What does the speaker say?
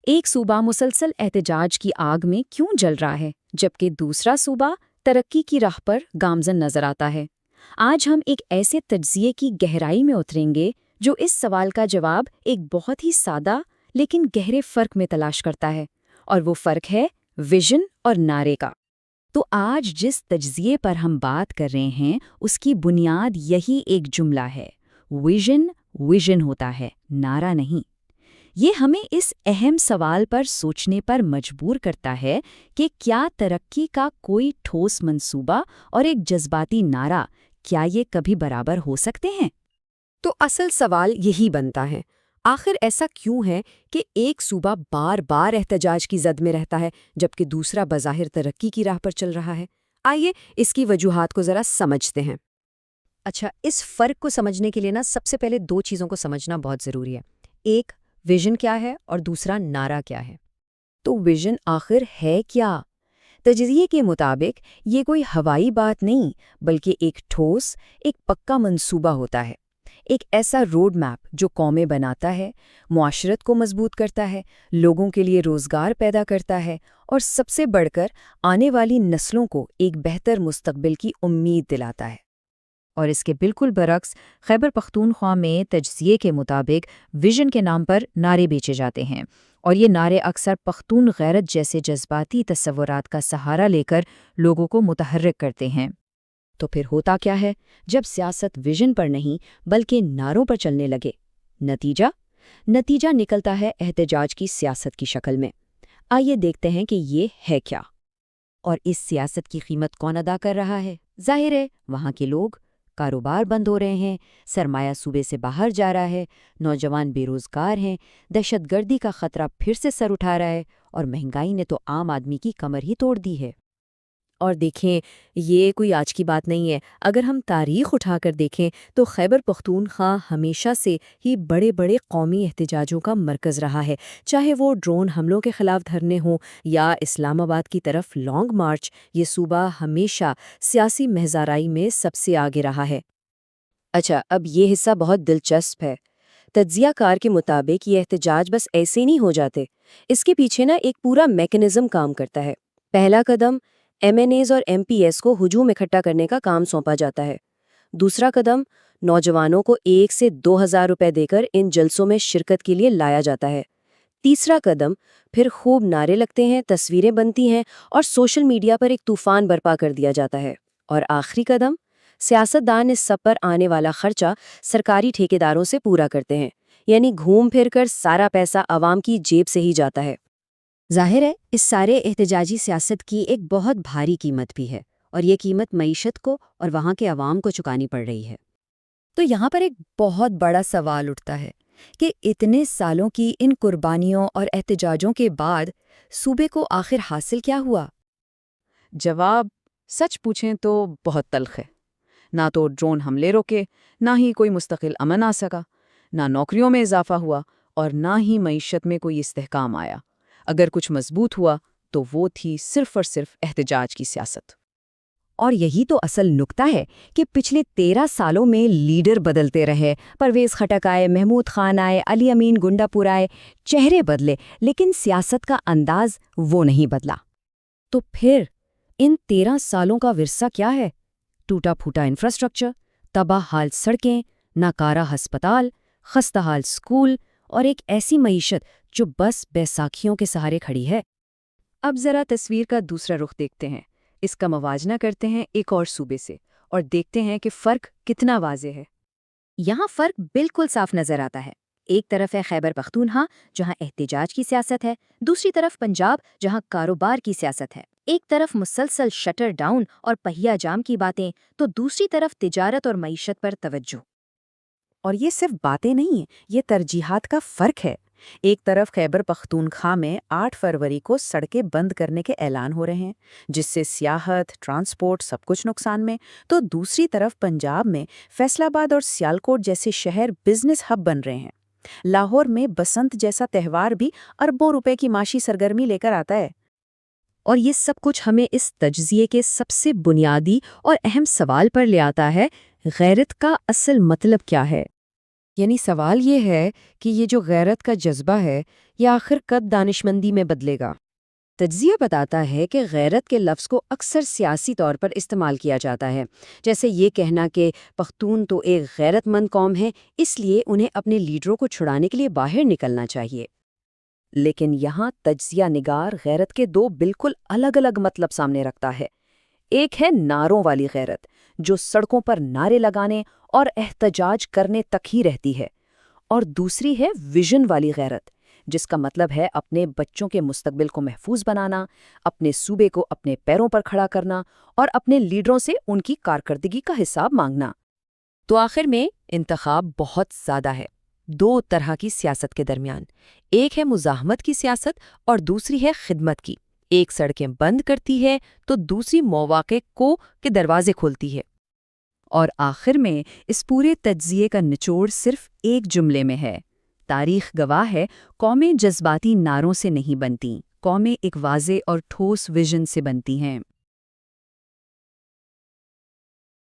ایک صوبہ مسلسل احتجاج کی آگ میں کیوں جل رہا ہے جبکہ دوسرا صوبہ ترقی کی راہ پر گامزن نظر آتا ہے؟ آج ہم ایک ایسے تجزیے کی گہرائی میں اتریں گے جو اس سوال کا جواب ایک بہت ہی سادہ لیکن گہرے فرق میں تلاش کرتا ہے، اور وہ فرق ہے ویژن اور نعرے کا۔ تو آج جس تجزیے پر ہم بات کر رہے ہیں اس کی بنیاد یہی ایک جملہ ہے: ویژن ویژن ہوتا ہے، نعرہ نہیں۔ یہ ہمیں اس اہم سوال پر سوچنے پر مجبور کرتا ہے کہ کیا ترقی کا کوئی ٹھوس منصوبہ اور ایک جذباتی نعرہ، کیا یہ کبھی برابر ہو سکتے ہیں؟ تو اصل سوال یہی بنتا ہے، آخر ایسا کیوں ہے کہ ایک صوبہ بار بار احتجاج کی زد میں رہتا ہے جبکہ دوسرا بظاہر ترقی کی راہ پر چل رہا ہے؟ آئیے اس کی وجوہات کو ذرا سمجھتے ہیں۔ اچھا، اس فرق کو سمجھنے کے لیے سب سے پہلے دو چیزوں کو سمجھنا بہت ضروری ہے۔ ایک، ویژن کیا ہے، اور دوسرا نعرہ کیا ہے۔ تو ویژن آخر ہے کیا؟ تجزیے کے مطابق یہ کوئی ہوائی بات نہیں بلکہ ایک ٹھوس، ایک پکا منصوبہ ہوتا ہے، ایک ایسا روڈ میپ جو قومیں بناتا ہے، معاشرت کو مضبوط کرتا ہے، لوگوں کے لیے روزگار پیدا کرتا ہے، اور سب سے بڑھ کر آنے والی نسلوں کو ایک بہتر مستقبل کی امید دلاتا ہے۔ اور اس کے بالکل برعکس خیبر پختونخوا میں تجزیے کے مطابق ویژن کے نام پر نعرے بیچے جاتے ہیں، اور یہ نعرے اکثر پختون غیرت جیسے جذباتی تصورات کا سہارا لے کر لوگوں کو متحرک کرتے ہیں۔ تو پھر ہوتا کیا ہے جب سیاست ویژن پر نہیں بلکہ نعروں پر چلنے لگے؟ نتیجہ نکلتا ہے احتجاج کی سیاست کی شکل میں۔ آئیے دیکھتے ہیں کہ یہ ہے کیا، اور اس سیاست کی قیمت کون ادا کر رہا ہے؟ ظاہر ہے وہاں کے لوگ۔ کاروبار بند ہو رہے ہیں، سرمایہ صوبے سے باہر جا رہا ہے، نوجوان بے روزگار ہیں، دہشت گردی کا خطرہ پھر سے سر اٹھا رہا ہے، اور مہنگائی نے تو عام آدمی کی کمر ہی توڑ دی ہے۔ اور دیکھیں، یہ کوئی آج کی بات نہیں ہے۔ اگر ہم تاریخ اٹھا کر دیکھیں تو خیبر پختونخوا ہمیشہ سے ہی بڑے بڑے قومی احتجاجوں کا مرکز رہا ہے، چاہے وہ ڈرون حملوں کے خلاف دھرنے ہوں یا اسلام آباد کی طرف لانگ مارچ۔ یہ صوبہ ہمیشہ سیاسی محاذرائی میں سب سے آگے رہا ہے۔ اچھا، اب یہ حصہ بہت دلچسپ ہے۔ تجزیہ کار کے مطابق یہ احتجاج بس ایسے نہیں ہو جاتے، اس کے پیچھے ایک پورا میکنزم کام کرتا ہے۔ پہلا قدم ایم این ایز اور ایم پی ایس کو ہجوم اکٹھا کرنے کا کام سونپا جاتا ہے۔ دوسرا قدم نوجوانوں کو 1 سے 2,000 روپے دے کر ان جلسوں میں شرکت کے لیے لایا جاتا ہے۔ تیسرا قدم پھر خوب نعرے لگتے ہیں، تصویریں بنتی ہیں، اور سوشل میڈیا پر ایک طوفان برپا کر دیا جاتا ہے۔ اور آخری قدم، سیاستدان اس سب پر آنے والا خرچہ سرکاری ٹھیکیداروں سے پورا کرتے ہیں، یعنی گھوم پھر کر سارا پیسہ عوام کی جیب سے ہی جاتا ہے۔ ظاہر ہے اس سارے احتجاجی سیاست کی ایک بہت بھاری قیمت بھی ہے، اور یہ قیمت معیشت کو اور وہاں کے عوام کو چکانی پڑ رہی ہے۔ تو یہاں پر ایک بہت بڑا سوال اٹھتا ہے کہ اتنے سالوں کی ان قربانیوں اور احتجاجوں کے بعد صوبے کو آخر حاصل کیا ہوا؟ جواب سچ پوچھیں تو بہت تلخ ہے۔ نہ تو ڈرون حملے روکے، نہ ہی کوئی مستقل امن آ سکا، نہ نوکریوں میں اضافہ ہوا، اور نہ ہی معیشت میں کوئی استحکام آیا۔ اگر کچھ مضبوط ہوا تو وہ تھی صرف اور صرف احتجاج کی سیاست۔ اور یہی تو اصل نکتہ ہے کہ پچھلے 13 سالوں میں لیڈر بدلتے رہے، پرویز خٹک آئے، محمود خان آئے، علی امین گنڈا پور آئے، چہرے بدلے لیکن سیاست کا انداز وہ نہیں بدلا۔ تو پھر ان 13 سالوں کا ورثہ کیا ہے؟ ٹوٹا پھوٹا انفراسٹرکچر، تباہ حال سڑکیں، ناکارہ ہسپتال، خستہ حال اسکول، اور ایک ایسی معیشت جو بس بیساکھیوں کے سہارے کھڑی ہے۔ اب ذرا تصویر کا دوسرا رخ دیکھتے ہیں، اس کا موازنہ کرتے ہیں ایک اور صوبے سے، اور دیکھتے ہیں کہ فرق کتنا واضح ہے۔ یہاں فرق بالکل صاف نظر آتا ہے۔ ایک طرف ہے خیبر پختونخوا جہاں احتجاج کی سیاست ہے، دوسری طرف پنجاب جہاں کاروبار کی سیاست ہے۔ ایک طرف مسلسل شٹر ڈاؤن اور پہیا جام کی باتیں، تو دوسری طرف تجارت اور معیشت پر توجہ۔ اور یہ صرف باتیں نہیں ہیں، یہ ترجیحات کا فرق ہے۔ ایک طرف خیبر پختونخوا میں 8 فروری کو سڑکیں بند کرنے کے اعلان ہو رہے ہیں، جس سے سیاحت، ٹرانسپورٹ سب کچھ نقصان میں، تو دوسری طرف پنجاب میں فیصل آباد اور سیالکوٹ جیسے شہر بزنس ہب بن رہے ہیں۔ لاہور میں بسنت جیسا تہوار بھی اربوں روپے کی معاشی سرگرمی لے کر آتا ہے۔ اور یہ سب کچھ ہمیں اس تجزیے کے سب سے بنیادی اور اہم سوال پر لے آتا ہے: غیرت کا اصل مطلب کیا ہے؟ یعنی سوال یہ ہے کہ یہ جو غیرت کا جذبہ ہے یہ آخر کب دانشمندی میں بدلے گا؟ تجزیہ بتاتا ہے کہ غیرت کے لفظ کو اکثر سیاسی طور پر استعمال کیا جاتا ہے، جیسے یہ کہنا کہ پختون تو ایک غیرت مند قوم ہے، اس لیے انہیں اپنے لیڈروں کو چھڑانے کے لیے باہر نکلنا چاہیے۔ لیکن یہاں تجزیہ نگار غیرت کے دو بالکل الگ الگ مطلب سامنے رکھتا ہے۔ ایک ہے نعروں والی غیرت، جو سڑکوں پر نعرے لگانے اور احتجاج کرنے تک ہی رہتی ہے، اور دوسری ہے ویژن والی غیرت، جس کا مطلب ہے اپنے بچوں کے مستقبل کو محفوظ بنانا، اپنے صوبے کو اپنے پیروں پر کھڑا کرنا اور اپنے لیڈروں سے ان کی کارکردگی کا حساب مانگنا۔ تو آخر میں انتخاب بہت زیادہ ہے، دو طرح کی سیاست کے درمیان، ایک ہے مزاحمت کی سیاست اور دوسری ہے خدمت کی۔ ایک سڑکیں بند کرتی ہے تو دوسری مواقع کے دروازے کھولتی ہے۔ اور آخر میں اس پورے تجزیے کا نچوڑ صرف ایک جملے میں ہے۔ تاریخ گواہ ہے، قومیں جذباتی نعروں سے نہیں بنتیں، قومیں ایک واضح اور ٹھوس ویژن سے بنتی ہیں۔